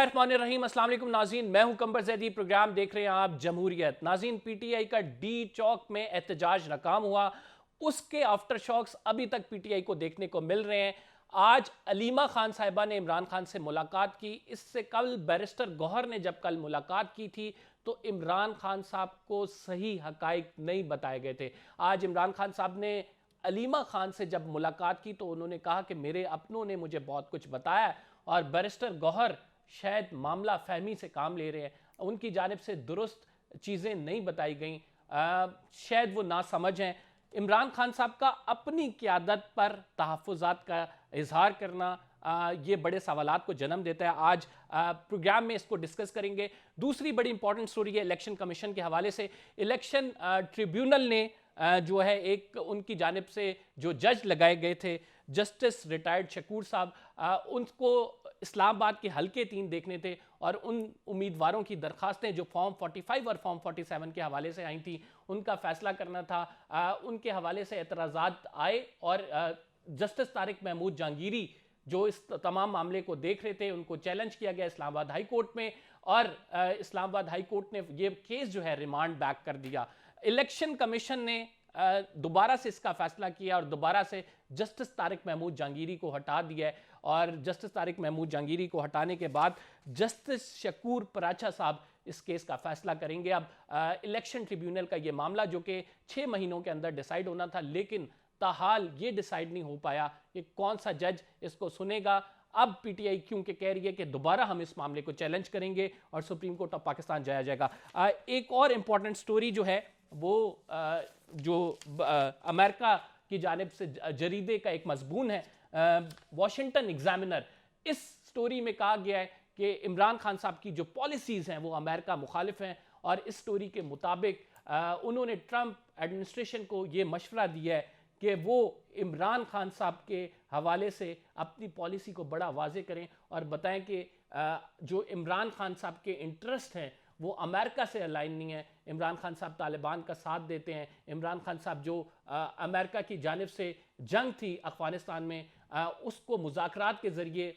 बिस्मिल्लाहिर्रहमानिर्रहीम। अस्सलाम वालेकुम नाज़रीन, मैं हूं कंबर ज़ैदी। प्रोग्राम देख रहे हैं आप जमहूरियत। नाज़रीन, पीटीआई का डी चौक में एहतजाज नाकाम हुआ, उसके आफ्टर शॉक्स अभी तक पीटीआई को देखने को मिल रहे हैं। आज अलीमा खान साहिबा ने इमरान खान से मुलाकात की। इससे कल बैरिस्टर गौहर ने जब कल मुलाकात की थी तो इमरान खान साहब को सही हकाइक नहीं बताए गए थे। आज इमरान खान साहब ने अलीमा खान से जब मुलाकात की तो उन्होंने कहा कि मेरे अपनों ने मुझे बहुत कुछ बताया और बैरिस्टर गौहर शायद मामला फहमी से काम ले रहे हैं, उनकी जानिब से दुरुस्त चीज़ें नहीं बताई गई, शायद वो ना समझ हैं। इमरान खान साहब का अपनी क़यादत पर तहफ़्फ़ुज़ात का इजहार करना ये बड़े सवालात को जन्म देता है। आज प्रोग्राम में इसको डिस्कस करेंगे। दूसरी बड़ी इंपॉर्टेंट स्टोरी है इलेक्शन कमीशन के हवाले से। इलेक्शन ट्रिब्यूनल ने जो है एक उनकी जानिब से जो जज लगाए गए थे जस्टिस रिटायर्ड शकूर साहब, उनको इस्लामाबाद के हल्के 3 देखने थे और उन उम्मीदवारों की दरखास्तें जो फॉर्म 45 और फॉर्म 47 के हवाले से आई थी उनका फैसला करना था। उनके हवाले से एतराज़ात आए और जस्टिस तारिक महमूद जहांगीरी जो इस तमाम मामले को देख रहे थे उनको चैलेंज किया गया इस्लामाबाद हाई कोर्ट में और इस्लामाबाद हाई कोर्ट ने ये केस जो है रिमांड बैक कर दिया। इलेक्शन कमीशन ने दोबारा से इसका फैसला किया और दोबारा से जस्टिस तारिक महमूद जहांगीरी को हटा दिया है और जस्टिस तारिक महमूद जहांगीरी को हटाने के बाद जस्टिस शकूर पराचा साहब इस केस का फैसला करेंगे। अब इलेक्शन ट्रिब्यूनल का ये मामला जो कि 6 महीनों के अंदर डिसाइड होना था, लेकिन ताहाल ये डिसाइड नहीं हो पाया कि कौन सा जज इसको सुनेगा। अब पीटीआई क्योंकि कह रही है कि दोबारा हम इस मामले को चैलेंज करेंगे और सुप्रीम कोर्ट ऑफ पाकिस्तान जाया जाएगा। एक और इम्पॉर्टेंट स्टोरी जो है वो जो अमेरिका की जानिब से जरीदे का एक मजबून है वॉशिंगटन एग्जामिनर, इस स्टोरी में कहा गया है कि इमरान खान साहब की जो पॉलिसीज़ हैं वो अमेरिका मुखालिफ हैं और इस स्टोरी के मुताबिक उन्होंने ट्रंप एडमिनिस्ट्रेशन को ये मशवरा दिया है कि वो इमरान खान साहब के हवाले से अपनी पॉलिसी को बड़ा वाजे करें और बताएं कि जो इमरान खान साहब के इंटरेस्ट हैं वो अमेरिका से अलाइन नहीं है। इमरान खान साहब तालिबान का साथ देते हैं। इमरान खान साहब जो अमेरिका की जानिब से जंग थी अफ़गानिस्तान में उसको मुज़ाकरात के ज़रिए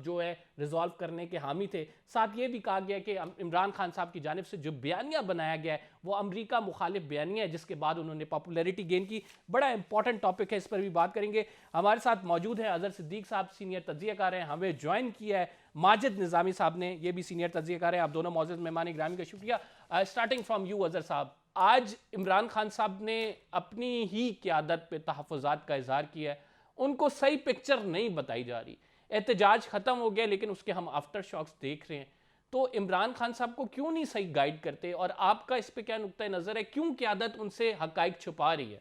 जो है रिजॉल्व करने के हामी थे। साथ ये भी कहा गया कि इमरान खान साहब की जानिब से जो बयानिया बनाया गया है वो अमरीका मुखालिफ बयानिया है, जिसके बाद उन्होंने पॉपुलैरिटी गेन की। बड़ा इंपॉर्टेंट टॉपिक है, इस पर भी बात करेंगे। हमारे साथ मौजूद हैं अज़हर सिद्दीक साहब, सीनियर तज्ज़ियाकार हैं। हमें ज्वाइन किया है माजिद निज़ामी साहब ने, ये भी सीनियर तज्ज़ियाकार हैं। आप दोनों मौजूद मेहमान ग्रामी का शुक्रिया। स्टार्टिंग फ्रॉम यू अज़हर साहब, आज इमरान खान साहब ने अपनी ही क़यादत पे तहफ़्फ़ुज़ात का इजहार किया है, उनको सही पिक्चर नहीं बताई जा रही। एहतजाज खत्म हो गया लेकिन उसके हम आफ्टर शॉक्स देख रहे हैं, तो इमरान खान साहब को क्यों नहीं सही गाइड करते और आपका इस पे क्या नुक्ता नजर है, क्यों क़यादत उनसे हकाइक छुपा रही है?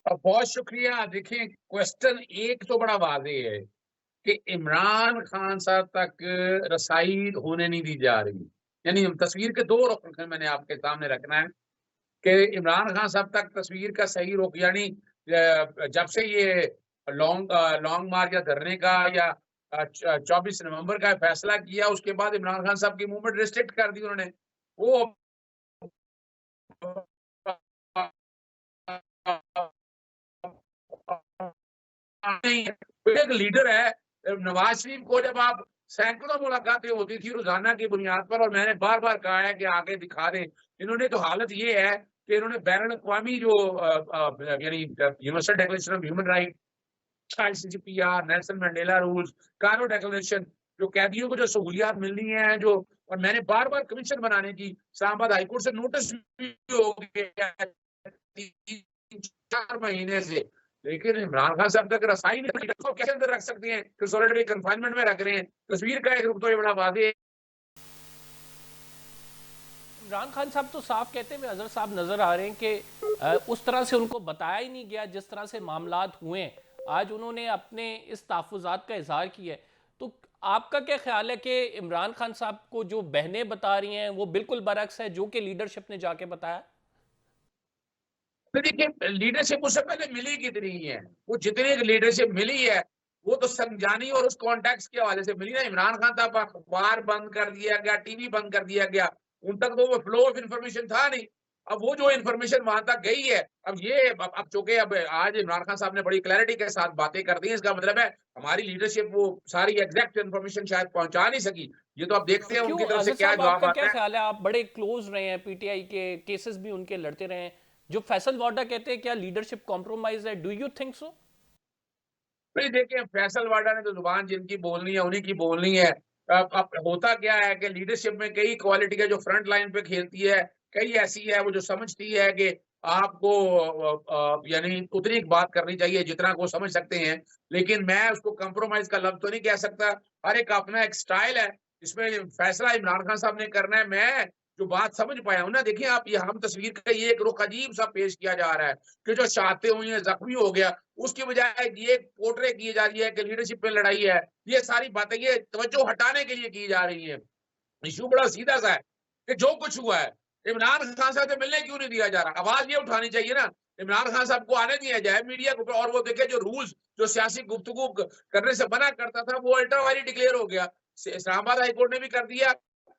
बहुत शुक्रिया। देखिए, क्वेश्चन एक तो बड़ा वाज़ेह है कि इमरान खान साहब तक रसाई होने नहीं दी जा रही। यानी तस्वीर के 2 रुख मैंने आपके सामने रखना है कि इमरान खान साहब तक तस्वीर का सही रुख, यानी जब से ये लॉन्ग मार्च या धरने का या 24 नवंबर का फैसला किया, उसके बाद इमरान खान साहब की मूवमेंट रिस्ट्रिक्ट कर दी उन्होंने। वो एक लीडर है। नवाज शरीफ को जब आप सैकड़ों मुलाकातें होती थी रोजाना की बुनियाद पर, और मैंने बार बार कहा है कि आगे दिखा दें, इन्होंने तो हालत ये है कि इन्होंने बैन अवी जो यानी universal declaration of human right, ICCPR, Nelson Mandela rules, Cairo declaration, जो कैदियों को जो सहूलियात मिलनी है, जो, और मैंने बार बार कमीशन बनाने की इस्लामाबाद हाईकोर्ट से नोटिस भी हो गया 3-4 महीने से, लेकिन इमरान खान साहब तक रसाई नहीं। तो कैसे अंदर रख सकते हैं, फिर सॉलिटरी कन्फाइनमेंट में रख रहे हैं। तस्वीर का एक रुख तो ये बड़ा वाज़ेह है। इमरान खान साहब तो साफ कहते हुए अजहर साहब नजर आ रहे हैं कि उस तरह से उनको बताया ही नहीं गया जिस तरह से मामलात हुए हैं। आज उन्होंने अपने इस तहफ़्फ़ुज़ात का इजहार किया है, तो आपका क्या ख्याल है कि इमरान खान साहब को जो बहनें बता रही हैं वो बिल्कुल बरअक्स है जो कि लीडरशिप ने जाके बताया? तो देखिए, लीडरशिप उससे पहले मिली कितनी है, वो जितनी लीडरशिप मिली है वो तो संजानी और उस कॉन्टेक्स्ट के हवाले से मिली ना। इमरान खान साहब अखबार बंद कर दिया गया, टीवी बंद कर दिया गया, उन तक तो वो फ्लो ऑफ इंफॉर्मेशन था नहीं। अब वो जो इंफॉर्मेशन वहां तक गई है, अब चूंकि अब आज इमरान खान साहब ने बड़ी क्लैरिटी के साथ बातें कर दी हैं, इसका मतलब है हमारी लीडरशिप वो सारी एग्जैक्ट इंफॉर्मेशन शायद पहुंचा नहीं सकी, ये तो आप देखते तो हैं क्यों उनकी तरफ से अजहर क्या साहब, जवाब आपका क्या आता है। ख्याल है? आप बड़े क्लोज रहे हैं, पीटीआई के केसेस भी उनके लड़ते रहे हैं, जो फैसल वाडा कहते हैं क्या लीडरशिप कॉम्प्रोमाइज है? Do you think so? नहीं देखिए, फैसल वाडा ने तो जुबान जिनकी बोलनी है उन्हीं की बोलनी है। अब होता क्या है कि लीडरशिप में कई क्वालिटी है जो फ्रंट लाइन पे खेलती है, कई ऐसी है वो जो समझती है कि आपको यानी उतनी बात करनी चाहिए जितना को समझ सकते हैं। लेकिन मैं उसको कॉम्प्रोमाइज़ का लफ्ज़ तो नहीं कह सकता। हर एक का अपना एक स्टाइल है, इसमें फैसला इमरान खान साहब ने करना है। मैं जो बात समझ पाया हूँ ना, देखिए आप ये हम तस्वीर का ये एक रुख अजीब-सा पेश किया जा रहा है कि जो चाहते हुए हैं ज़ख्मी हो गया, उसकी बजाय ये पोर्ट्रे की जा रही है कि लीडरशिप पे लड़ाई है। ये सारी बातें ये तवज्जो हटाने के लिए की जा रही हैं। इश्यू बड़ा सीधा-सा है कि जो कुछ हुआ है, इमरान खान साहब से मिलने क्यों नहीं दिया जा रहा? आवाज़ ये उठानी चाहिए ना, इमरान खान साहब को आने दिया जाए मीडिया को। और वो देखिए जो रूल्स जो सियासी गुफ्तगू क करने से मना करता था, वो अल्ट्रा वायलेट डिक्लेयर हो गया। स इस्लामाबाद हाई कोर्ट ने भी कर दिया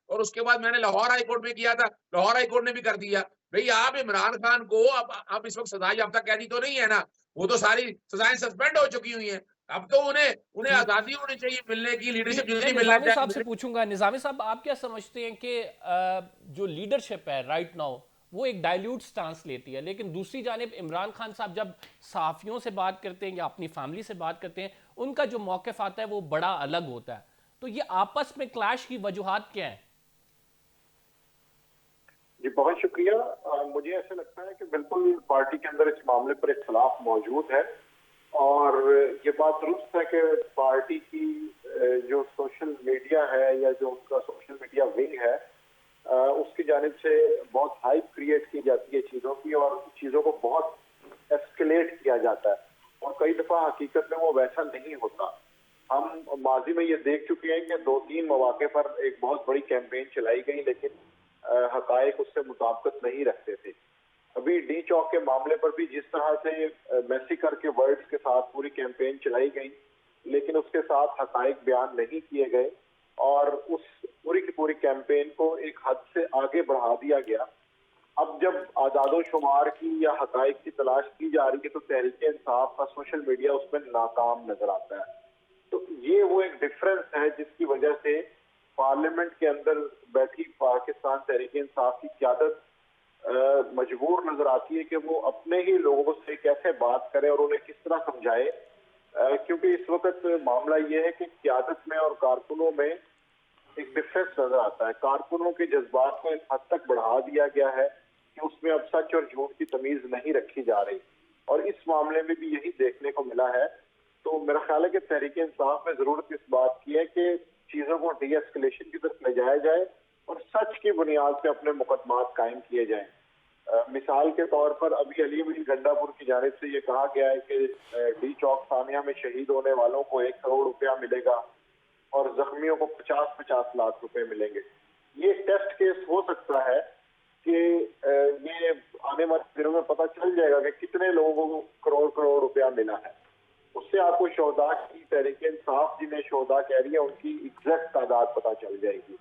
और उसके बाद मैंने लाहौर हाई कोर्ट में किया था, लाहौर हाई कोर्ट ने भी कर दिया। भई आप इमरान खान को अब इस वक़्त सज़ा याफ्ता कैदी तो नहीं है ना, वो तो सारी सज़ाएँ सस्पेंड हो चुकी हुई हैं। अब तो उन्हें उन्हें ठीक। आज़ादी होनी चाहिए मिलने की, जी, लीडरशिप मैं जितनी मिलना निज़ामी साहब से चाहिए। पूछूंगा। निज़ामी साहब, आप क्या समझते हैं कि जो लीडरशिप है राइट नाउ, वो एक डाइल्यूट स्टांस लेती है, लेकिन दूसरी जानिब इमरान खान साहब जब सहाफ़ियों से बात करते हैं या अपनी फैमिली से बात करते हैं, उनका जो मौक़िफ़ आता है वो बड़ा अलग होता है। तो ये आपस में क्लैश की वजूहात क्या हैं? जी बहुत शुक्रिया। मुझे ऐसा लगता है कि बिल्कुल पार्टी के अंदर इस मामले पर इख्तलाफ मौजूद है और ये बात दुरुस्त है कि पार्टी की जो सोशल मीडिया है या जो उनका सोशल मीडिया विंग है उसकी जानिब से बहुत हाइप क्रिएट की जाती है चीज़ों की और चीज़ों को बहुत एस्केलेट किया जाता है और कई दफ़ा हकीकत में वो वैसा नहीं होता। हम माजी में ये देख चुके हैं कि 2-3 मौके पर एक बहुत बड़ी कैंपेन चलाई गई लेकिन हकायक उससे मुताबिकत नहीं रखते थे। अभी डी चौक के मामले पर भी जिस तरह से मैसेकर के वर्ड्स के साथ पूरी कैंपेन चलाई गई लेकिन उसके साथ हकायक बयान नहीं किए गए और उस पूरी की पूरी कैंपेन को एक हद से आगे बढ़ा दिया गया। अब जब आदादो शुमार की या हकायक की तलाश की जा रही है तो तहरीक इंसाफ का सोशल मीडिया उसमें नाकाम नजर आता है। तो ये वो एक डिफरेंस है जिसकी वजह से पार्लियामेंट के अंदर बैठी पाकिस्तान तहरीक इंसाफ की क़यादत मजबूर नजर आती है कि वो अपने ही लोगों से कैसे बात करे और उन्हें किस तरह समझाए। क्योंकि इस वक्त मामला ये है कि क़यादत में और कारकुनों में एक डिफरेंस नजर आता है। कारकुनों के जज्बात को इस हद तक बढ़ा दिया गया है कि उसमें अब सच और झूठ की तमीज नहीं रखी जा रही और इस मामले में भी यही देखने को मिला है। तो मेरा ख्याल है कि तहरीक इंसाफ में जरूरत इस बात की है कि चीजों को डी एस्केलेशन की तरफ ले जाया जाए और सच की बुनियाद पे अपने मुकदमात कायम किए जाएं। मिसाल के तौर पर अभी अलीमीर गंडापुर की जानिब से ये कहा गया है कि डी चौक सानिया में शहीद होने वालों को 1 करोड़ रुपया मिलेगा और जख्मियों को 50-50 लाख रुपए मिलेंगे। ये टेस्ट केस हो सकता है कि ये आने वाले दिनों में पता चल जाएगा कि कितने लोगों को करोड़ करोड़ रुपया मिला है। उससे आपको शोहदा की तहरीक इंसाफ जिन्हें शोहदा कह रही है उनकी एग्जैक्ट तादाद पता चल जाएगी।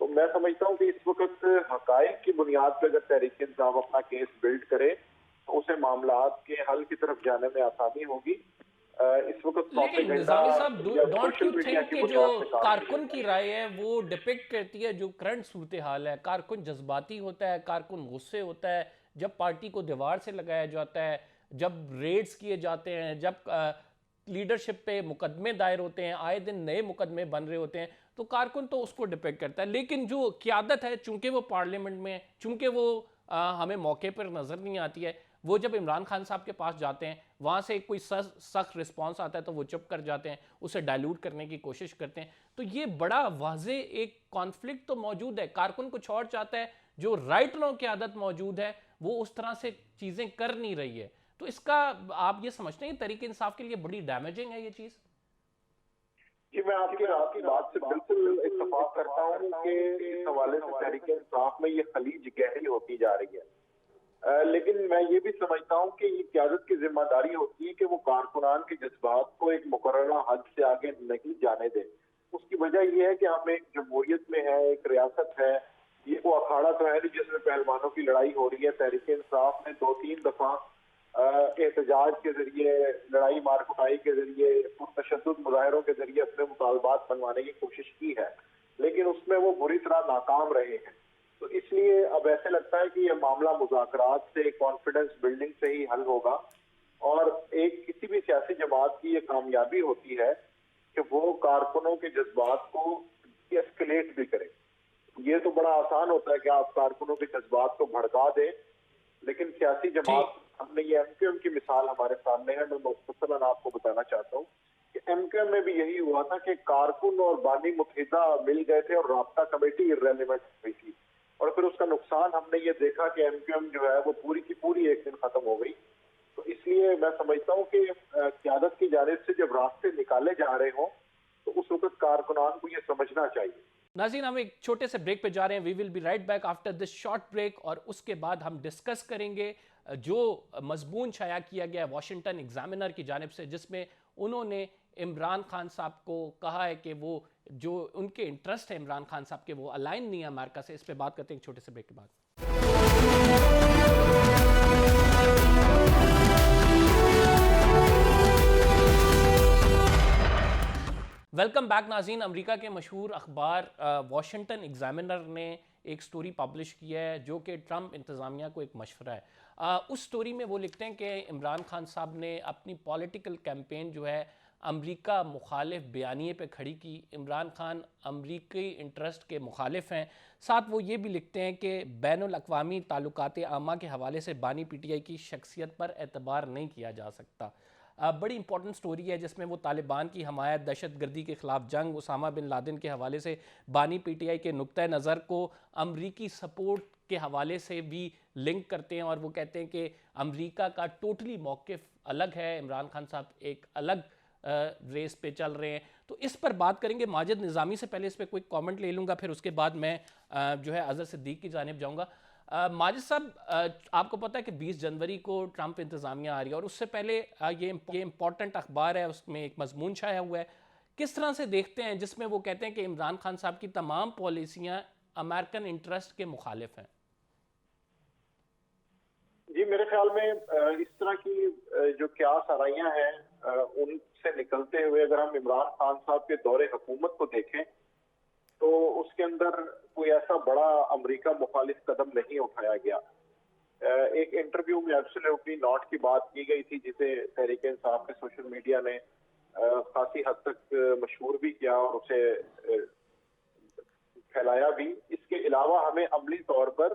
तो मैं समझता हूँ कि इस वक्त हकायक की बुनियाद पर अगर तहरीक इंसाफ अपना केस बिल्ड करे तो उसे मामलात के हल की तरफ जाने में आसानी होगी। इस वक्त लेकिन प्रोपेगेंडा निज़ामी साहब, या don't social you media think की कि जो बुनियाद पे काम किया कारकुन जा की रहा है। राय है वो डिपिक्ट करती है जो करंट सूरत हाल है? कारकुन जज्बाती होता है, कारकुन गुस्से होता है जब पार्टी को दीवार से लगाया जाता है, जब रेड्स किए जाते हैं, जब लीडरशिप पे मुकदमे दायर होते हैं, आए दिन नए मुकदमे बन रहे होते हैं, तो कारकुन तो उसको डिपेक्ट करता है। लेकिन जो क्यादत है, चूंकि वो पार्लियामेंट में, चूंकि वो हमें मौके पर नज़र नहीं आती है, वो जब इमरान खान साहब के पास जाते हैं, वहाँ से कोई सख्त रिस्पॉन्स आता है तो वो चुप कर जाते हैं, उसे डाइल्यूट करने की कोशिश करते हैं। तो ये बड़ा वाजे एक कॉन्फ्लिक्ट तो मौजूद है। कारकुन कुछ और चाहता है, जो राइट नाउ की आदत मौजूद है वो उस तरह से चीज़ें कर नहीं रही है। तो इसका आप ये समझते हैं तरीके इंसाफ के लिए बड़ी डैमेजिंग है ये चीज़? जी मैं आपकी बात से बिल्कुल इत्तेफाक करता हूँ कि इस हवाले से तहरीक इंसाफ में ये खलीज गहरी होती जा रही है। लेकिन मैं ये भी समझता हूँ कि ये क़यादत की जिम्मेदारी होती है कि वो कारकुनान के जज्बात को एक मुकर्ररा हद से आगे नहीं जाने दें। उसकी वजह यह है कि हम एक जमहूरियत में है, एक रियासत है। ये वो अखाड़ा तो है नहीं जिसमें पहलवानों की लड़ाई हो रही है। तहरीक इंसाफ ने 2-3 दफा एहतजाज के जरिए, लड़ाई मार कुटाई के जरिए, पुरतशद्दुद मुजाहिरों के जरिए अपने मुतालबात मनवाने की कोशिश की है। लेकिन उसमें वो बुरी तरह नाकाम रहे हैं। तो इसलिए अब ऐसे लगता है कि यह मामला मुज़ाकरात से, कॉन्फिडेंस बिल्डिंग से ही हल होगा। और एक किसी भी सियासी जमात की ये कामयाबी होती है कि वो कारकुनों के जज्बात को एस्केलेट भी करे। ये तो बड़ा आसान होता है कि आप कारकुनों के जज्बात को भड़का दें, लेकिन सियासी जमात, हमने ये एमक्यूएम की मिसाल हमारे सामने है, मैं मुख्तसरन आपको बताना चाहता हूँ कि एमक्यूएम में भी यही हुआ था कि कारकुन और बानी मुत्तहिदा मिल गए थे और राब्ता कमेटी इर्रेलेवेंट हुई थी, और फिर उसका नुकसान हमने ये देखा कि एमक्यूएम जो है वो पूरी की पूरी एक दिन खत्म हो गई। तो इसलिए मैं समझता हूँ कि क़यादत की जानिब से जब रास्ते निकाले जा रहे हों तो उस वक्त कारकुनान को ये समझना चाहिए। नाज़रीन, हम एक छोटे से ब्रेक पे जा रहे हैं। We will be right back after this short break, और उसके बाद हम डिस्कस करेंगे जो मजमून शाया किया गया वॉशिंगटन एग्जामिनर की जानिब से, जिसमें उन्होंने इमरान खान साहब को कहा है कि वो जो उनके इंटरेस्ट है इमरान खान साहब के वो अलाइन नहीं है अमेरिका से। इस पर बात करते हैं एक छोटे से ब्रेक के बाद। वेलकम बैक नाज़रीन। अमेरिका के मशहूर अखबार वॉशिंगटन एग्जामिनर ने एक स्टोरी पब्लिश किया है जो कि ट्रंप इंतज़ामिया को एक मशवरा है। उस स्टोरी में वो लिखते हैं कि इमरान खान साहब ने अपनी पॉलिटिकल कैंपेन जो है अमेरिका मुखालिफ बयानिए पे खड़ी की। इमरान खान अमरीकी इंटरेस्ट के मुखालिफ हैं। साथ वो ये भी लिखते हैं कि बैनुल अक़वामी ताल्लुकात आमा के हवाले से बानी पीटीआई की शख्सियत पर एतबार नहीं किया जा सकता। बड़ी इंपॉर्टेंट स्टोरी है जिसमें वो तालिबान की हमायत, दहशत गर्दी के ख़िलाफ़ जंग, उसामा बिन लादेन के हवाले से बानी पीटीआई के नुक्ता नज़र को अमरीकी सपोर्ट के हवाले से भी लिंक करते हैं, और वो कहते हैं कि अमरीका का टोटली मौक़िफ़ अलग है, इमरान खान साहब एक अलग रेस पे चल रहे हैं। तो इस पर बात करेंगे माजिद निज़ामी से। पहले इस पर कोई कमेंट ले लूँगा, फिर उसके बाद मैं जो है अज़हर सिद्दीक़ की जानिब जाऊँगा। माजिद साहब, आपको पता है कि 20 जनवरी को ट्रंप इंतज़ामिया आ रही है, और उससे पहले ये इंपॉर्टेंट अखबार है, उसमें एक मजमून छाया हुआ है। किस तरह से देखते हैं जिसमें वो कहते हैं कि इमरान खान साहब की तमाम पॉलिसियाँ अमेरिकन इंटरेस्ट के मुखालिफ हैं? जी, मेरे ख्याल में इस तरह की जो क्यास आराइयाँ हैं उनसे निकलते हुए अगर हम इमरान खान साहब के दौरे हुकूमत को देखें तो उसके अंदर कोई ऐसा बड़ा अमेरिका मुखालिफ कदम नहीं उठाया गया। एक इंटरव्यू में एब्सोल्युटली नॉट की बात की गई थी, जिसे तहरीक इंसाफ के सोशल मीडिया ने खासी हद तक मशहूर भी किया और उसे फैलाया भी। इसके अलावा हमें अमली तौर पर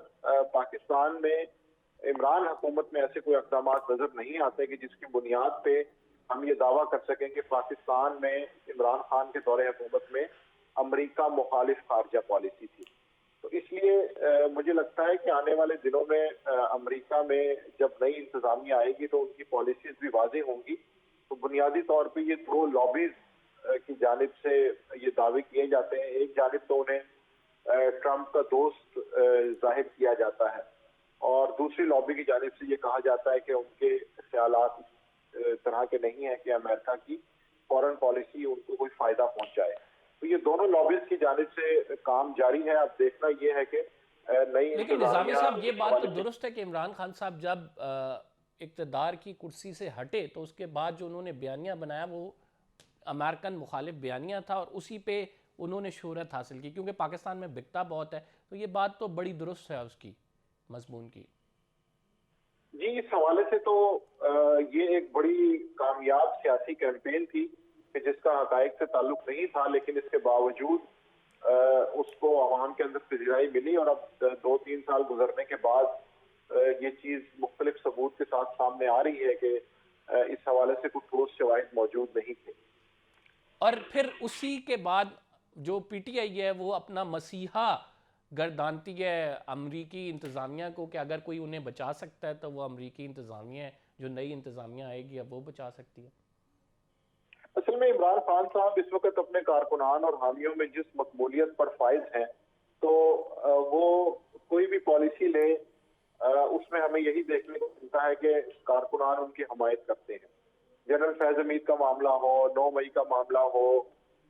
पाकिस्तान में इमरान हुकूमत में ऐसे कोई इक़दाम नजर नहीं आते कि जिसकी बुनियाद पे हम ये दावा कर सकें कि पाकिस्तान में इमरान खान के दौरे हुकूमत में अमेरिका मुखालिफ खारजा पॉलिसी थी। तो इसलिए मुझे लगता है कि आने वाले दिनों में अमेरिका में जब नई इंतजामिया आएगी तो उनकी पॉलिसीज भी वाज़ेह होंगी। तो बुनियादी तौर पे ये दो लॉबीज की जानिब से ये दावे किए जाते हैं। एक जानिब तो उन्हें ट्रंप का दोस्त जाहिर किया जाता है, और दूसरी लॉबी की जानिब से ये कहा जाता है कि उनके ख्यालात इस तरह के नहीं है कि अमेरिका की फॉरेन पॉलिसी उनको कोई फायदा पहुंचाए। तो ये दोनों लॉबीज की जानिब से काम जारी है। अब देखना ये है कि नई, लेकिन निज़ामी साहब ये बात तो दुरुस्त है कि इमरान खान साहब जब इक़्तिदार की कुर्सी से हटे तो उसके बाद जो उन्होंने बयानिया बनाया वो अमेरिकन मुखालिफ बयानिया था, और उसी पे उन्होंने शोहरत हासिल की क्योंकि पाकिस्तान में बिकता बहुत है। तो ये बात तो बड़ी दुरुस्त है उसकी मजमून की। जी, इस हवाले से तो ये एक बड़ी कामयाब सियासी कैंपेन थी कि जिसका हकायक से ताल्लुक नहीं था, लेकिन इसके बावजूद उसको अवाम के अंदर पजीराई मिली, और अब 2-3 साल गुजरने के बाद ये चीज मुख्तलिफ सबूत के साथ सामने आ रही है कि इस हवाले से कुछ ठोस शवाहिद मौजूद नहीं थे। और फिर उसी के बाद जो पीटीआई है वो अपना मसीहा गर्दानती है अमरीकी इंतज़ामिया को कि अगर कोई उन्हें बचा सकता है तो वो अमरीकी इंतज़ामिया है, जो नई इंतज़ामिया आएगी अब वो बचा सकती है। असल में इमरान खान साहब इस वक्त अपने कारकुनान और हामियों में जिस मकबूलियत पर फाइज हैं, तो वो कोई भी पॉलिसी ले उसमें हमें यही देखने को मिलता है कि कारकुनान उनकी हमायत करते हैं। जनरल फैज हमीद का मामला हो, 9 मई का मामला हो,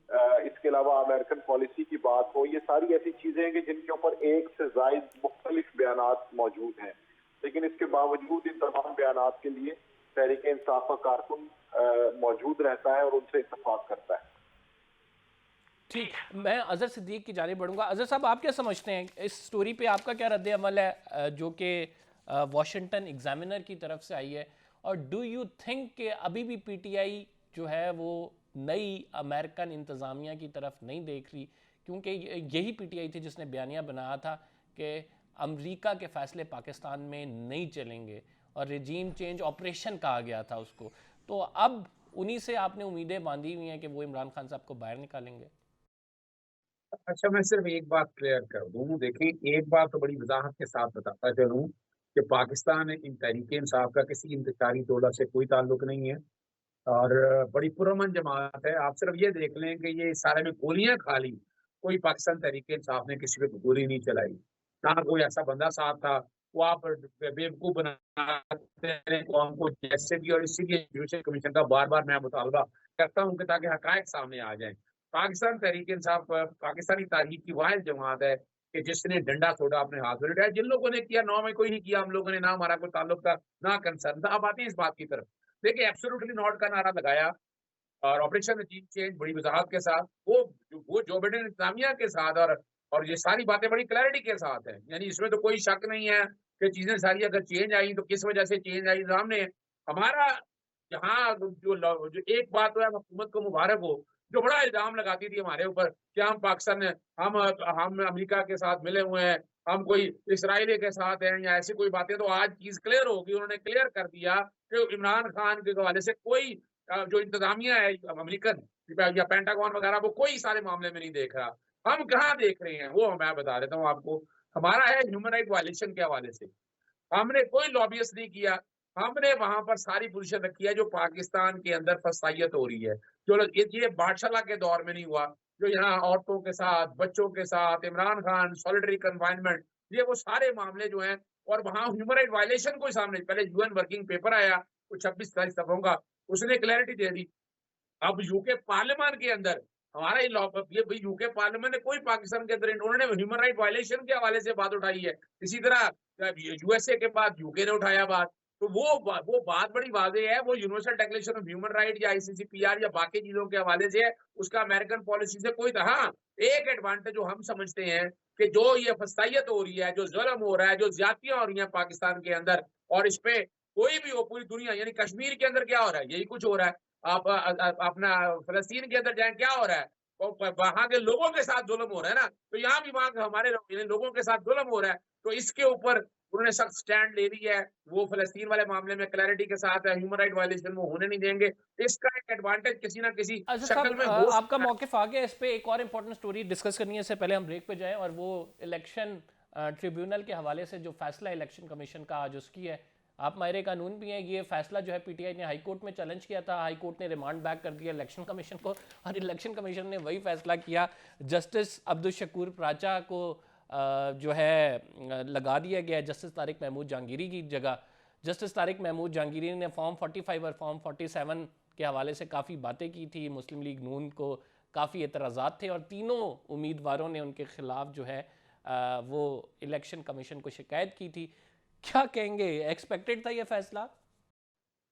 इसके अलावा अमेरिकन पॉलिसी की बात हो, ये सारी ऐसी चीजें हैं कि जिनके ऊपर एक से जायद मुख्तलिफ बयानात मौजूद हैं, लेकिन इसके बावजूद इन तमाम बयानात के लिए तहरीक इंसाफ का कारकुन मौजूद रहता है और उनसे इत्तेफाक करता है। ठीक, मैं अजहर सिद्दीक की जानिब बढ़ूंगा। अजहर साहब, आप क्या समझते हैं इस स्टोरी पे, आपका क्या रद्द अमल है जो कि वॉशिंगटन एग्जामिनर की तरफ से आई है? और डू यू थिंक कि अभी भी पीटीआई जो है वो नई अमेरिकन इंतज़ामिया की तरफ नहीं देख रही? क्योंकि यही पीटीआई थी जिसने बयानिया बनाया था कि अमेरिका के फ़ैसले पाकिस्तान में नहीं चलेंगे और रिजीम चेंज ऑपरेशन कहा गया था उसको। तो अब उन्हीं से आपने उम्मीदें बांधी हुई हैं कि वो इमरान खान साहब को बाहर निकालेंगे। अच्छा, मैं सिर्फ एक बात क्लियर कर दूं। देखें, एक बात तो बड़ी वजाहत के साथ बताता चलूं कि पाकिस्तान इन तहरीक इंसाफ का किसी इंतशारी दौलत से कोई ताल्लुक नहीं है और बड़ी पुरअमन जमात है। आप सिर्फ ये देख लें कि ये सारे में गोलियां खा ली, कोई पाकिस्तान तहरीक इंसाफ ने किसी पे गोली नहीं चलाई, ना कोई ऐसा बंदा साथ था। वो आप बेवकूफ बनाते हैं कौम को जैसे भी, और इसीलिए जुडिशल कमीशन का बार बार मैं मुतालबा करता हूँ कि ताकि हकायक सामने आ जाए। पाकिस्तान तहरीक इंसाफ पाकिस्तानी तारीख की वाहिद जमात है कि जिसने डंडा छोड़ा अपने हाथ में उठाया। जिन लोगों ने किया, 9 में कोई नहीं किया, हम लोगों ने ना, हमारा कोई ताल्लुक था ना कंसर्न था। अब आते हैं इस बात की तरफ। देखिए, एब्सोल्युटली नॉट का नारा लगाया और ऑपरेशन अचीव चेंज बड़ी वजाहत के साथ, वो जो बिडेन इंतजामिया के साथ, और ये सारी बातें बड़ी क्लैरिटी के साथ है। यानी इसमें तो कोई शक नहीं है कि चीजें सारी अगर चेंज आई तो किस वजह से चेंज आई। सामने हमारा यहाँ जो एक बात तो है, हुकूमत को मुबारक हो जो बड़ा इल्जाम लगाती थी हमारे ऊपर कि हम पाकिस्तान हम अमेरिका के साथ मिले हुए हैं, हम कोई इसराइल के साथ हैं या ऐसी कोई बातें। तो आज चीज क्लियर होगी, उन्होंने क्लियर कर दिया कि इमरान खान के हवाले से कोई जो इंतजामिया है अमेरिकन या पेंटागन वगैरह, वो कोई सारे मामले में नहीं देख रहा। हम कहाँ देख रहे हैं वो मैं बता देता हूँ आपको। हमारा है ह्यूमन राइट वायलेशन के हवाले से। हमने कोई लॉबियस नहीं किया, हमने वहां पर सारी पोजीशन रखी है जो पाकिस्तान के अंदर फसाइयत हो रही है। जो ये बादशाह के दौर में नहीं हुआ, जो यहाँ औरतों के साथ, बच्चों के साथ, इमरान खान सॉलिटरी कन्फाइनमेंट, ये वो सारे मामले जो हैं। और वहां ह्यूमन राइट वायलेशन को सामने, पहले यूएन वर्किंग पेपर आया कुछ 26-27 दफों का, उसने क्लैरिटी दे दी। अब यूके पार्लियामेंट के अंदर हमारा ये भाई यूके पार्लियामेंट ने कोई पाकिस्तान के अंदर उन्होंने ह्यूमन राइट वायलेशन के हवाले से बात उठाई है। इसी तरह यूएसए के बाद यूके ने उठाया बात। तो वो बात बड़ी वाज़ेह है। वो universal declaration of human right या आईसीसीपीआर या बाकी चीजों के हवाले से है, उसका अमेरिकन पॉलिसी से कोई हाँ, एक एडवांटेज जो हम समझते हैं कि जो ये फसाइयत हो रही है, जो जुल्म हो रहा है, जो ज्यादतियां हो रही हैं पाकिस्तान के अंदर, और इस पे कोई भी हो, पूरी दुनिया, यानी कश्मीर के अंदर क्या हो रहा है, यही कुछ हो रहा है। आप अपना फलस्तीन के अंदर जाए, क्या हो रहा है, वहां के लोगों के साथ जुल्म हो रहा है ना। तो यहाँ भी वहां हमारे लोगों के साथ जुल्म हो रहा है। तो इसके ऊपर उन्होंने सख्त स्टैंड ले ली है। वो फलस्तीन वाले मामले में क्लैरिटी के साथ है, ह्यूमन राइट वायलेशन वो होने नहीं देंगे। इसका एक एडवांटेज किसी ना किसी अच्छा शक्ल साहब, में हो आपका मौक़िफ़ आ गया। इस पे एक और इम्पोर्टेंट स्टोरी डिस्कस करनी है, इससे पहले हम ब्रेक पे जाएं, और वो इलेक्शन ट्रिब्यूनल के हवाले से जो फैसला इलेक्शन कमीशन का आज उसकी है। आप माहिर कानून भी हैं। ये फैसला जो है पीटीआई ने हाई कोर्ट में चैलेंज किया था, हाई कोर्ट ने रिमांड बैक कर दिया इलेक्शन कमीशन को, और इलेक्शन कमीशन ने वही फैसला किया। जस्टिस अब्दुल शकूर प्राचा को जो है लगा दिया गया जस्टिस तारिक महमूद जहांगीरी की जगह। जस्टिस तारिक महमूद जहांगीरी ने फॉर्म 45 और फॉर्म 47 के हवाले से काफ़ी बातें की थी। मुस्लिम लीग नून को काफ़ी एतराज़ात थे और तीनों उम्मीदवारों ने उनके खिलाफ जो है वो इलेक्शन कमीशन को शिकायत की थी। क्या कहेंगे, एक्सपेक्टेड था ये फैसला?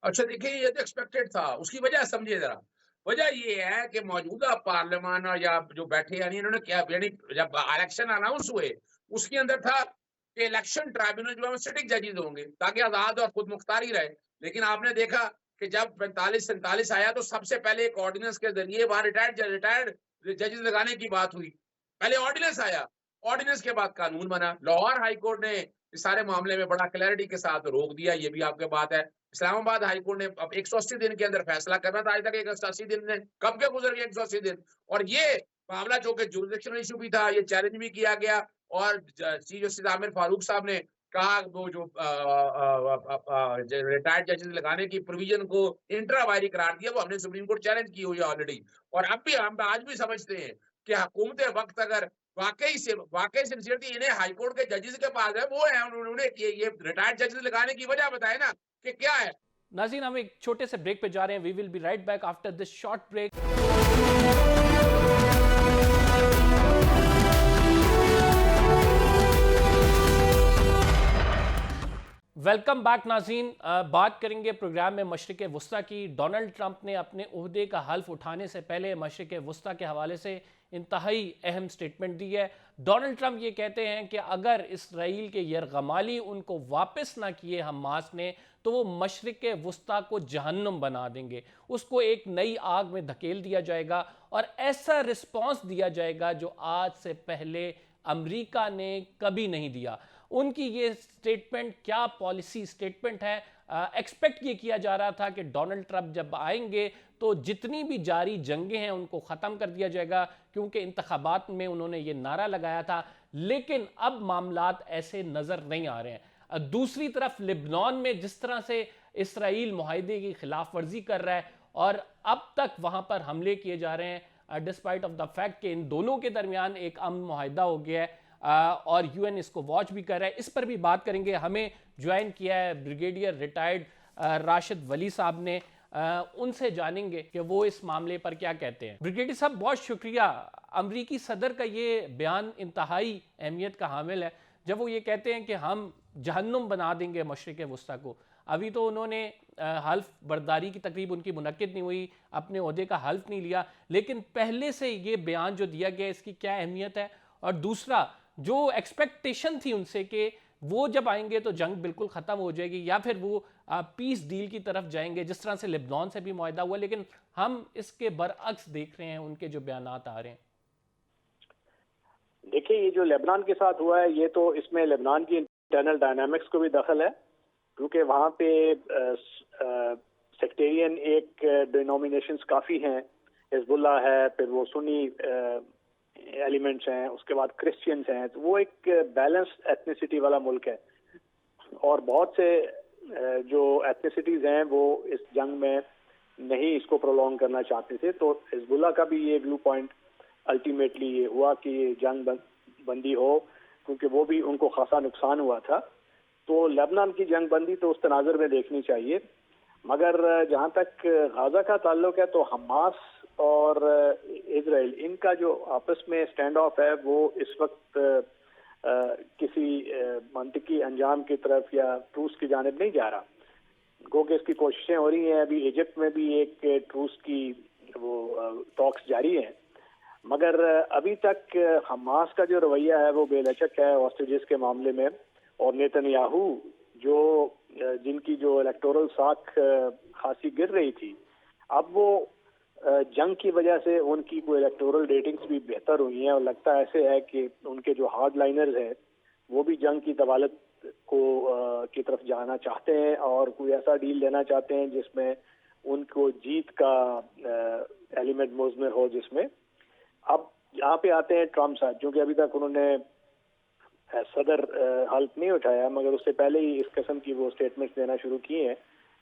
अच्छा, देखिए, ये तो एक्सपेक्टेड था। उसकी वजह समझिए जरा। वजह ये है कि मौजूदा पार्लियामान या जो बैठे, यानी इन्होंने क्या, यानी जब इलेक्शन अनाउंस हुए उसके अंदर था कि इलेक्शन ट्राइब्यूनल जो है सिटिंग जजेस होंगे ताकि आजाद और खुद मुख्तारी रहे। लेकिन आपने देखा कि जब 45-47 आया तो सबसे पहले एक ऑर्डिनेंस के जरिए वहां रिटायर्ड जजेस लगाने की बात हुई। पहले ऑर्डिनेंस आया, ऑर्डिनेंस के बाद कानून बना। लाहौर हाई कोर्ट ने इस सारे मामले में बड़ा क्लैरिटी के साथ रोक दिया, ये भी आपके बात है। इस्लामाबाद हाई कोर्ट ने अब 180 दिन के अंदर फैसला करना था। आज तक 180 दिन ने कब के गुजर गए 180 दिन। और ये मामला जो कि जुरिडिक्शनल इशू भी था, ये चैलेंज भी किया गया। और चीफ जस्टिस आमिर फारूक साहब ने कहा वो जो रिटायर्ड जजेस लगाने की प्रोविजन को इंट्रा वायरी करार दिया, वो हमने सुप्रीम कोर्ट चैलेंज की हुई है ऑलरेडी। और अब भी हम आज भी समझते हैं कि हुकूमत वक्त अगर वाकई सिंसियरिटी इन्हें हाई कोर्ट के जजेस के पास है, वो है, उन्होंने ये रिटायर्ड जजेस लगाने की वजह बताए ना कि क्या है। नाज़रीन, हम एक छोटे से ब्रेक पे जा रहे हैं। We will be right back after this short break. Welcome back नाज़रीन। बात करेंगे प्रोग्राम में मशरिक़ वुस्ता की। डोनाल्ड ट्रंप ने अपने ओहदे का हल्फ उठाने से पहले मशरिक़ वुस्ता के हवाले से इंतहाई अहम स्टेटमेंट दी है। डोनाल्ड ट्रंप ये कहते हैं कि अगर इसराइल के यरगमाली उनको वापस ना किए हमास ने, तो वो मशरिक वस्ता को जहन्नुम बना देंगे, उसको एक नई आग में धकेल दिया जाएगा और ऐसा रिस्पॉन्स दिया जाएगा जो आज से पहले अमेरिका ने कभी नहीं दिया। उनकी ये स्टेटमेंट क्या पॉलिसी स्टेटमेंट है। एक्सपेक्ट ये किया जा रहा था कि डोनाल्ड ट्रंप जब आएंगे तो जितनी भी जारी जंगें हैं उनको ख़त्म कर दिया जाएगा, क्योंकि इंतखाबात में उन्होंने ये नारा लगाया था। लेकिन अब मामलात ऐसे नज़र नहीं आ रहे हैं। दूसरी तरफ लेबनान में जिस तरह से इसराइल मुआहदे की खिलाफ वर्जी कर रहा है और अब तक वहाँ पर हमले किए जा रहे हैं, डिस्पाइट ऑफ द फैक्ट कि इन दोनों के दरमियान एक अमन मुआहदा हो गया है और यूएन इसको वॉच भी कर रहा है। इस पर भी बात करेंगे। हमें ज्वाइन किया है ब्रिगेडियर रिटायर्ड राशिद वली साहब ने, उनसे जानेंगे कि वो इस मामले पर क्या कहते हैं। ब्रिगेडियर साहब बहुत शुक्रिया। अमरीकी सदर का ये बयान इंतहाई अहमियत का हामिल है जब वो ये कहते हैं कि हम जहन्नुम बना देंगे मशरिक वस्ता को। अभी तो उन्होंने हल्फ बर्दारी की तकरीब उनकी मुनक्किद नहीं हुई, अपने ओहदे का हल्फ नहीं लिया, लेकिन पहले से ये बयान जो दिया गया इसकी क्या अहमियत है। और दूसरा, जो एक्सपेक्टेशन थी उनसे कि वो जब आएंगे तो जंग बिल्कुल ख़त्म हो जाएगी या फिर वो पीस डील की तरफ जाएंगे जिस तरह से लेबनान से भी मुआहदा हुआ, लेकिन हम इसके बरअक्स देख रहे हैं उनके जो बयानात आ रहे हैं। देखिए, ये जो लेबनान के साथ हुआ है, ये तो इसमें लेबनान की इंटरनल डायनामिक्स को भी दखल है, क्योंकि वहाँ पे सेक्टेरियन एक डिनोमिनेशंस काफ़ी हैं। हिजबुल्लाह है, फिर वो सुन्नी एलिमेंट्स हैं, उसके बाद क्रिश्चियंस हैं, तो वो एक बैलेंस्ड एथनिसिटी वाला मुल्क है और बहुत से जो एथनिसिटीज़ हैं वो इस जंग में नहीं इसको प्रोलॉन्ग करना चाहते थे। तो हिजबुल्लाह का भी ये व्यू पॉइंट अल्टीमेटली ये हुआ कि जंग बंदी हो, क्योंकि वो भी उनको खासा नुकसान हुआ था। तो लेबनान की जंग बंदी तो उस तनाज़ुर में देखनी चाहिए, मगर जहाँ तक गाज़ा का ताल्लुक है तो हमास और इजराइल, इनका जो आपस में स्टैंड ऑफ है वो इस वक्त किसी मंतकी अंजाम की तरफ या ट्रूस की जानिब नहीं जा रहा। गो कि इसकी कोशिशें हो रही हैं, अभी इजिप्ट में भी एक ट्रूस की वो टॉक्स जारी हैं, मगर अभी तक हमास का जो रवैया है वो बेलचक है हॉस्टेजेस के मामले में। और नेतन्याहू जो जिनकी जो इलेक्टोरल साख खासी गिर रही थी, अब वो जंग की वजह से उनकी कोई इलेक्टोरल रेटिंग्स भी बेहतर हुई हैं और लगता ऐसे है कि उनके जो हार्ड लाइनर्स हैं वो भी जंग की दवालत को की तरफ जाना चाहते हैं और कोई ऐसा डील लेना चाहते हैं जिसमें उनको जीत का एलिमेंट मुज़मिर हो। जिसमें अब यहाँ पे आते हैं ट्रम्प साहब, जो कि अभी तक उन्होंने सदर हल्फ नहीं उठाया, मगर उससे पहले ही इस किस्म की वो स्टेटमेंट्स देना शुरू किए हैं।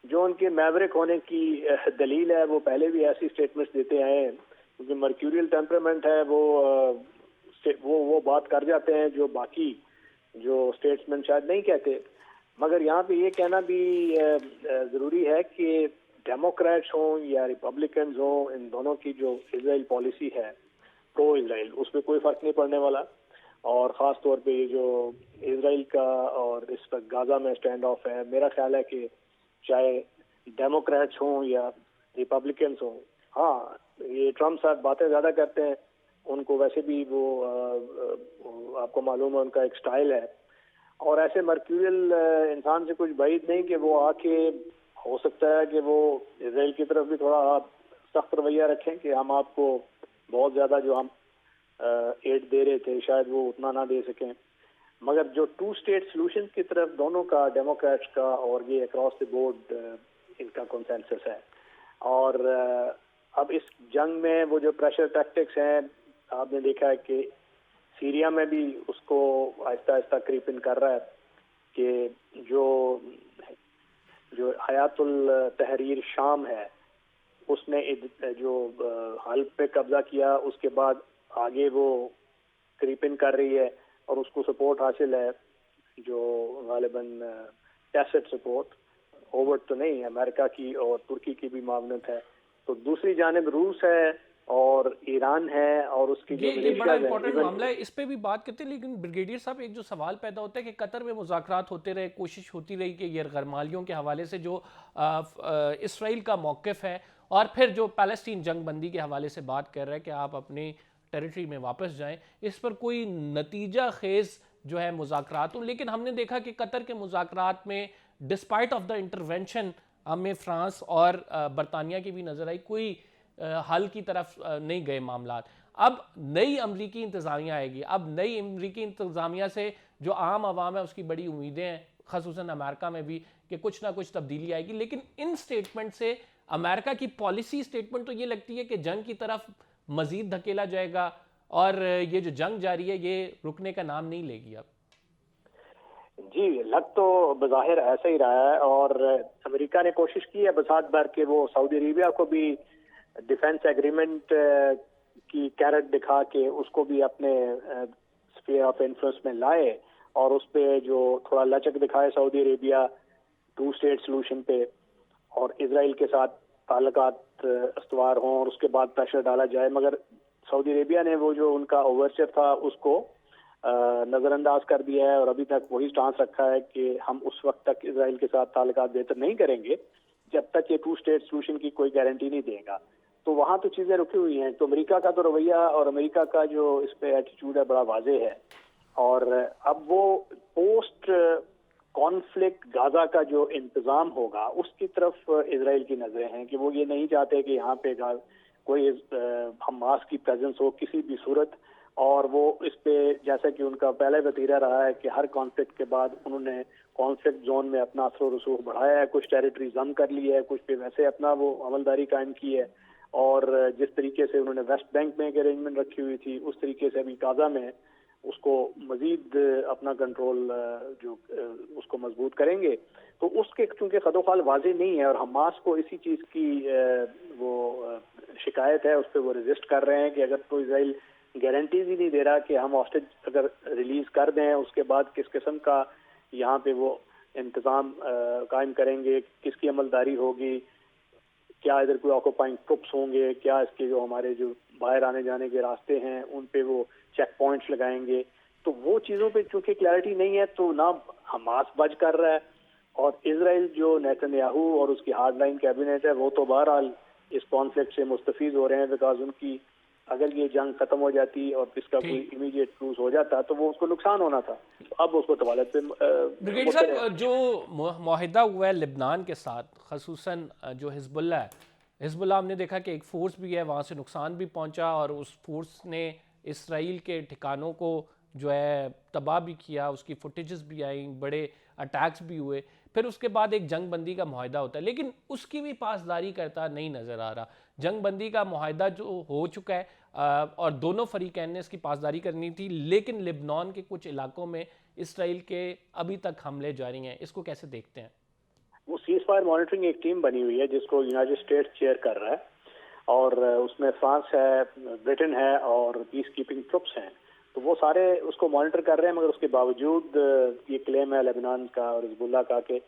जो उनके मैवरिक होने की दलील है, वो पहले भी ऐसी स्टेटमेंट्स देते आए हैं, क्योंकि मर्क्यूरियल टेम्परामेंट है, वो बात कर जाते हैं जो बाकी जो स्टेट्समैन शायद नहीं कहते। मगर यहाँ पे ये कहना भी ज़रूरी है कि डेमोक्रेट्स हों या रिपब्लिकन्स हों, इन दोनों की जो इजराइल पॉलिसी है प्रो इजराइल, उसमें कोई फ़र्क नहीं पड़ने वाला। और ख़ास तौर पे ये जो इजराइल का और इस वक्त गाज़ा में स्टैंड ऑफ है, मेरा ख्याल है कि चाहे डेमोक्रेट्स हों या रिपब्लिकन्स हों, हाँ ये ट्रम्प साहब बातें ज़्यादा करते हैं, उनको वैसे भी वो आपको मालूम है उनका एक स्टाइल है। और ऐसे मर्क्यूरियल इंसान से कुछ बाइद नहीं कि वो आके, हो सकता है कि वो इजराइल की तरफ भी थोड़ा सख्त रवैया रखें कि हम आपको बहुत ज़्यादा जो हम एड दे रहे थे शायद वो उतना ना दे सकें। मगर जो टू स्टेट सॉल्यूशन की तरफ दोनों का, डेमोक्रेट्स का और ये अक्रॉस द बोर्ड इनका कंसेंसस है। और अब इस जंग में वो जो प्रेशर टैक्टिक्स हैं, आपने देखा है कि सीरिया में भी उसको आहिस्ता आहिस्ता क्रीप इन कर रहा है कि जो हयातुल तहरीर शाम है उसने जो हल्फ पे कब्जा किया, उसके बाद आगे वो क्रीप इन कर रही है और उसको सपोर्ट हासिल है जो गालिबन टैसिट सपोर्ट, ओवर्ट तो नहीं, अमेरिका की और तुर्की की भी मामनत है। तो दूसरी जानिब रूस है और ईरान है और उसकी जो ये बड़ा इंपॉर्टेंट मामला है, इस पे भी बात करते हैं। लेकिन ब्रिगेडियर साहब, एक जो सवाल पैदा होता है कि कतर में मुज़ाकरात होते रहे, कोशिश होती रही कि यरगमालियों के हवाले से जो इसराइल का मौक़िफ़ है और फिर जो पैलेस्टीन जंग बंदी के हवाले से बात कर रहा है कि आप अपनी टेरिटरी में वापस जाएं, इस पर कोई नतीजा खेज जो है मुज़ाकरात हो। लेकिन हमने देखा कि कतर के मुज़ाकरात में डिस्पाइट ऑफ द इंटरवेंशन हमें फ्रांस और बरतानिया की भी नज़र आई, कोई हल की तरफ नहीं गए मामलात। अब नई अमरीकी इंतज़ामिया आएगी, अब नई अमरीकी इंतज़ामिया से जो आम आवाम है उसकी बड़ी उम्मीदें हैं, ख़ासुसन अमेरिका में भी, कि कुछ ना कुछ तब्दीली आएगी। लेकिन इन स्टेटमेंट से अमेरिका की पॉलिसी स्टेटमेंट तो ये लगती है कि जंग की तरफ मज़ीद धकेला जाएगा और ये जो जंग जारी है ये रुकने का नाम नहीं लेगी। अब जी, लग तो बज़ाहिर ऐसा ही रहा है, और अमेरिका ने कोशिश की है बसात भर के वो सऊदी अरेबिया को भी डिफेंस एग्रीमेंट की कैरेट दिखा के उसको भी अपने स्फीयर ऑफ इन्फ्लुएंस में लाए, और उस पे जो थोड़ा लचक दिखाए सऊदी अरेबिया 2 स्टेट सोल्यूशन पे, और इसराइल के साथ ताल्लुकात अस्तवार हों और उसके बाद प्रेशर डाला जाए। मगर सऊदी अरेबिया ने वो जो उनका ओवरचर था उसको नज़रअंदाज कर दिया है, और अभी तक वही स्टांस रखा है कि हम उस वक्त तक इसराइल के साथ ताल्लुकात बेहतर नहीं करेंगे जब तक ये 2 स्टेट सोल्यूशन की कोई गारंटी नहीं देगा। तो वहाँ तो चीज़ें रुकी हुई हैं। तो अमेरिका का तो रवैया और अमेरिका का जो इस पे एटीट्यूड है बड़ा वाज़ेह है, और अब वो पोस्ट कॉन्फ्लिक्ट गाजा का जो इंतज़ाम होगा उसकी तरफ इसराइल की नज़रें हैं कि वो ये नहीं चाहते कि यहाँ पे कोई हमास की प्रेजेंस हो किसी भी सूरत। और वो इस पे, जैसा कि उनका पहले वतीरा रहा है कि हर कॉन्फ्लिक्ट के बाद उन्होंने कॉन्फ्लिक्ट जोन में अपना असर रसूख बढ़ाया है, कुछ टेरिटरी जम कर ली है, कुछ पे वैसे अपना वो अमलदारी कायम की है, और जिस तरीके से उन्होंने वेस्ट बैंक में एक अरेंजमेंट रखी हुई थी उस तरीके से अभी गाजा में उसको मजीद अपना कंट्रोल जो उसको मजबूत करेंगे। तो उसके चूंकि खदोखाल वाजे नहीं है और हमास को इसी चीज़ की वो शिकायत है, उस पर वो रेजिस्ट कर रहे हैं कि अगर तो इसराइल गारंटीज ही नहीं दे रहा कि हम हॉस्टेज अगर रिलीज कर दें उसके बाद किस किस्म का यहाँ पे वो इंतज़ाम कायम करेंगे, किसकी अमलदारी होगी, क्या इधर कोई ऑक्यूपाइंग ट्रुप्स होंगे, क्या इसके जो हमारे जो बाहर आने जाने के रास्ते हैं उन पे वो चेक पॉइंट्स लगाएंगे। तो वो चीज़ों पे चूंकि क्लैरिटी नहीं है तो ना हमास बच कर रहा है, और इसराइल जो नेतन्याहू और उसकी हार्डलाइन कैबिनेट है वो तो बहरहाल इस कॉन्फ्लिक्ट से मुस्तफीज हो रहे हैं, बिकॉज उनकी अगर ये जंग खत्म हो जाती और इसका कोई इमीडिएट क्रूज हो जाता तो वो उसको नुकसान होना था। तो अब उसको तवालत पे ब्रिगेड साहब, जो मुआहिदा हुआ है लिबनान के साथ, खसूसन जो हिजबुल्लाह है, हिजबुल्लाह हमने देखा कि एक फोर्स भी है, वहाँ से नुकसान भी पहुँचा और उस फोर्स ने इसराइल के ठिकानों को जो है तबाह भी किया, उसकी फुटेजेस भी आई, बड़े अटैक्स भी हुए। फिर उसके बाद एक जंग बंदी का मुआहिदा होता है, लेकिन उसकी भी पासदारी करता नहीं नज़र आ रहा। जंग बंदी का मुआहिदा जो हो चुका है और दोनों फरीकैन ने इसकी पासदारी करनी थी, लेकिन लिबनान के कुछ इलाकों में इसराइल के अभी तक हमले जारी हैं, इसको कैसे देखते हैं? वो सीज फायर मॉनिटरिंग एक टीम बनी हुई है जिसको यूनाइटेड स्टेट्स चेयर कर रहा है, और उसमें फ्रांस है, ब्रिटेन है और पीस कीपिंग ट्रुप्स हैं। तो वो सारे उसको मॉनिटर कर रहे हैं, मगर उसके बावजूद ये क्लेम है लेबनान का और हिजबुल्लाह का कि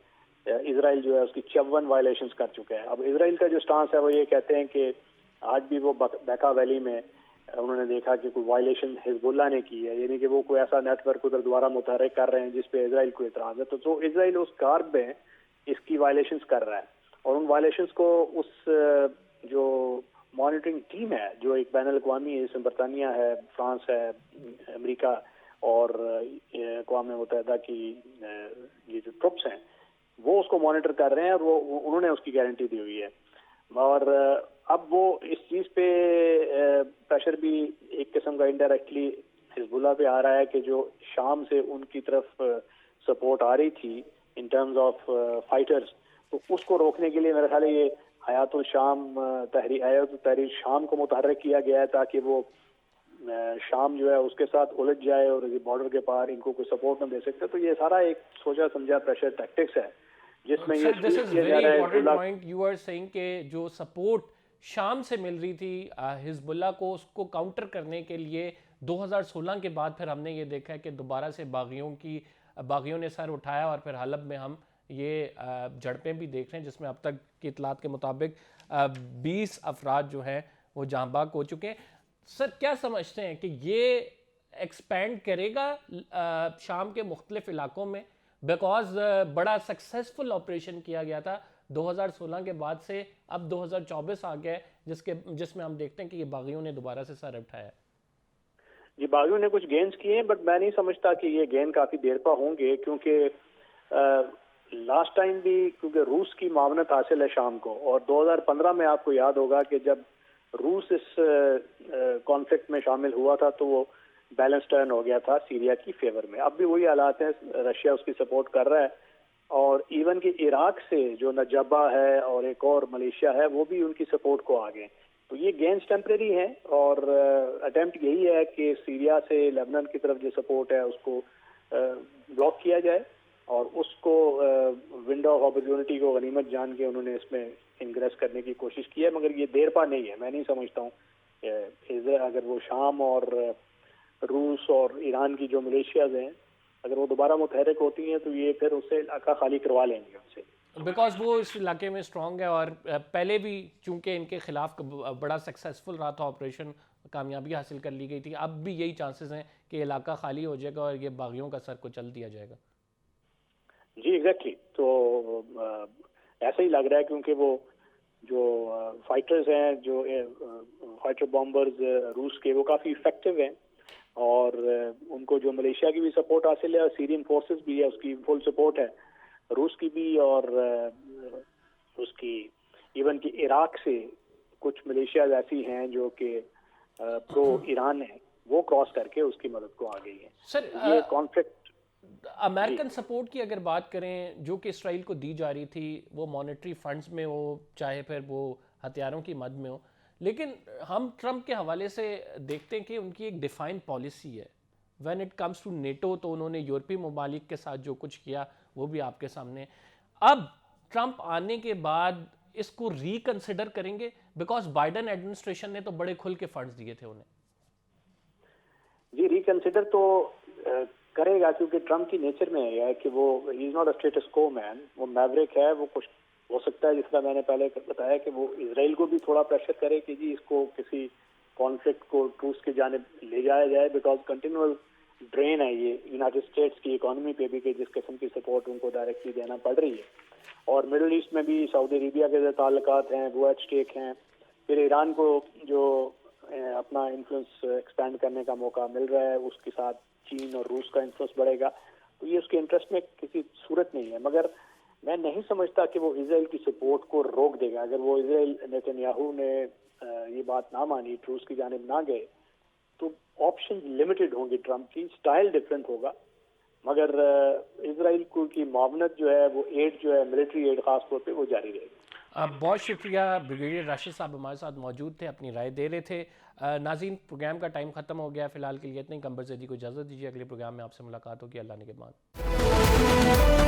इसराइल जो है उसकी 54 वायलेशंस कर चुका है। अब इसराइल का जो स्टांस है वो ये कहते हैं कि आज भी वो बैका वैली में उन्होंने देखा कि कोई वायलेशन हिजबुल्लाह ने की है, यानी कि वो कोई ऐसा नेटवर्क उधर दोबारा मुतहर्रिक कर रहे हैं जिस पे इसराइल को एतराज़ है। तो इसराइल उस गार्ब में इसकी वायलेशंस कर रहा है, और उन वायलेशंस को उस जो मॉनिटरिंग टीम है जो एक बैनुल अक़वामी है, जिसमें बरतानिया है, फ्रांस है, अमेरिका और अक़वाम मुत्तहिदा की ये जो ट्रुप्स हैं वो उसको मॉनिटर कर रहे हैं, और वो उन्होंने उसकी गारंटी दी हुई है। और अब वो इस चीज़ पे प्रेशर भी एक किस्म का इनडायरेक्टली हिजबुल्लाह पे आ रहा है कि जो शाम से उनकी तरफ सपोर्ट आ रही थी इन टर्म्स ऑफ फाइटर्स, तो उसको रोकने के लिए मेरा ख्याल है ये हयातुल तहरीर शाम को मुतहर्रिक किया गया है ताकि वो शाम जो है उसके साथ उलझ जाए और बॉर्डर के पार इनको कोई सपोर्ट न दे सकते। तो ये सारा एक सोचा समझा प्रेशर टैक्टिक्स है जिसमें ये this is very important point you are saying कि जो सपोर्ट शाम से मिल रही थी हिजबुल्लाह को, उसको काउंटर करने के लिए 2016 के बाद फिर हमने ये देखा है कि दोबारा से बागियों ने सर उठाया, और फिर हलब में हम ये झड़पें भी देख रहे हैं जिसमें अब तक की इतलात के मुताबिक 20 अफराद जो हैं वो जहाँ बाग हो चुके हैं। सर, क्या समझते हैं कि ये एक्सपेंड करेगा शाम के मुख्तलिफ इलाकों में? बिकॉज बड़ा सक्सेसफुल ऑपरेशन किया गया था 2016 के बाद से, अब 2024 आ गया जिसमें हम देखते हैं कि ये बागियों ने दोबारा से सर उठाया। जी, बागियों ने कुछ गेन्स किए हैं, बट मैं नहीं समझता कि ये गेन काफी देर पर होंगे, क्योंकि लास्ट टाइम भी क्योंकि रूस की मावनत हासिल है शाम को, और 2015 में आपको याद होगा कि जब रूस इस कॉन्फ्लिक्ट में शामिल हुआ था तो वो बैलेंस टर्न हो गया था सीरिया की फेवर में। अब भी वही हालात हैं, रशिया उसकी सपोर्ट कर रहा है, और इवन कि इराक से जो नजबा है और एक और मलेशिया है वो भी उनकी सपोर्ट को आ गए। तो ये गेन्स टेम्परेरी हैं, और अटेम्प्ट यही है कि सीरिया से लेबनान की तरफ जो सपोर्ट है उसको ब्लॉक किया जाए, और उसको विंडो ऑफ अपॉर्चुनिटी को गनीमत जान के उन्होंने इसमें इंग्रेस करने की कोशिश की है, मगर ये देर पा नहीं है। मैं नहीं समझता हूँ अगर वो शाम और रूस और ईरान की जो मिलिशियाज हैं अगर वो दोबारा मुतहरिक होती हैं तो ये फिर उससे इलाका खाली करवा लेंगे उनसे, बिकॉज वो इस इलाके में स्ट्रांग है, और पहले भी चूंकि इनके खिलाफ बड़ा सक्सेसफुल रहा था ऑपरेशन, कामयाबी हासिल कर ली गई थी। अब भी यही चांसेस हैं कि इलाका खाली हो जाएगा और ये बागियों का सर को चल दिया जाएगा। जी एग्जैक्टली। तो ऐसा ही लग रहा है, क्योंकि वो जो फाइटर्स हैं, जो फाइटर बॉम्बर्स रूस के, वो काफ़ी इफेक्टिव हैं, और उनको जो मलेशिया की भी सपोर्ट हासिल है और सीरियन फोर्सेस भी है उसकी फुल सपोर्ट है, रूस की भी, और उसकी इवन कि इराक से कुछ मलेशिया ऐसी हैं जो कि प्रो ईरान है, वो क्रॉस करके उसकी मदद को आ गई है। सर, ये कॉन्फ्लिक्ट अमेरिकन सपोर्ट की अगर बात करें जो कि इसराइल को दी जा रही थी, वो मॉनेटरी फंड्स में हो चाहे फिर वो हथियारों की मद में हो, लेकिन हम ट्रंप के हवाले से देखते हैं कि उनकी एक डिफाइंड पॉलिसी है when it comes to NATO. तो उन्होंने यूरोपीय ममालिक के साथ जो कुछ किया वो भी आपके सामने है। अब ट्रंप आने के बाद इसको रिकंसिडर करेंगे, बिकॉज बाइडेन एडमिनिस्ट्रेशन ने तो बड़े खुल के फंड्स दिए थे उन्हें। जी रिकंसिडर तो करेगा, क्योंकि ट्रम्प की नेचर में है कि वो इज नॉट अ स्टेटस को मैन, वो मैवरिक है। वो कुछ हो सकता है, जिस तरह मैंने पहले बताया, कि वो इजराइल को भी थोड़ा प्रेशर करे कि जी इसको किसी कॉन्फ्लिक्ट को ट्रूस की जानिब ले जाया जाए, बिकॉज कंटिन्यूअल ड्रेन है ये यूनाइटेड स्टेट्स की इकोनॉमी पे भी, कि जिस किस्म की सपोर्ट उनको डायरेक्टली देना पड़ रही है। और मिडिल ईस्ट में भी सऊदी अरेबिया के जो ताल्लुकात हैं वो एट स्टेक हैं। फिर ईरान को जो अपना इन्फ्लुएंस एक्सपैंड करने का मौका मिल रहा है, उसके साथ चीन और रूस का इन्फ्लुएंस बढ़ेगा, तो ये उसके इंटरेस्ट में किसी सूरत नहीं है। मगर मैं नहीं समझता कि वो इजराइल की सपोर्ट को रोक देगा। अगर वो इजराइल नेतन्याहू ने ये बात ना मानी, ट्रूस की जानिब ना गए, तो ऑप्शन लिमिटेड होंगी। ट्रम्प की स्टाइल डिफरेंट होगा, मगर इजराइल को की मावनत जो है, वो एड जो है, मिलिट्री एड खास तौर पे, वो जारी रहेगी। बहुत शुक्रिया। ब्रिगेडियर राशिद साहब हमारे साथ मौजूद थे, अपनी राय दे रहे थे। नाज़रीन, प्रोग्राम का टाइम ख़त्म हो गया। फ़िलहाल के लिए इतनी। कंबर ज़ैदी को इजाज़त दीजिए। अगले प्रोग्राम में आपसे मुलाकात होगी अल्लाह ने के बाद।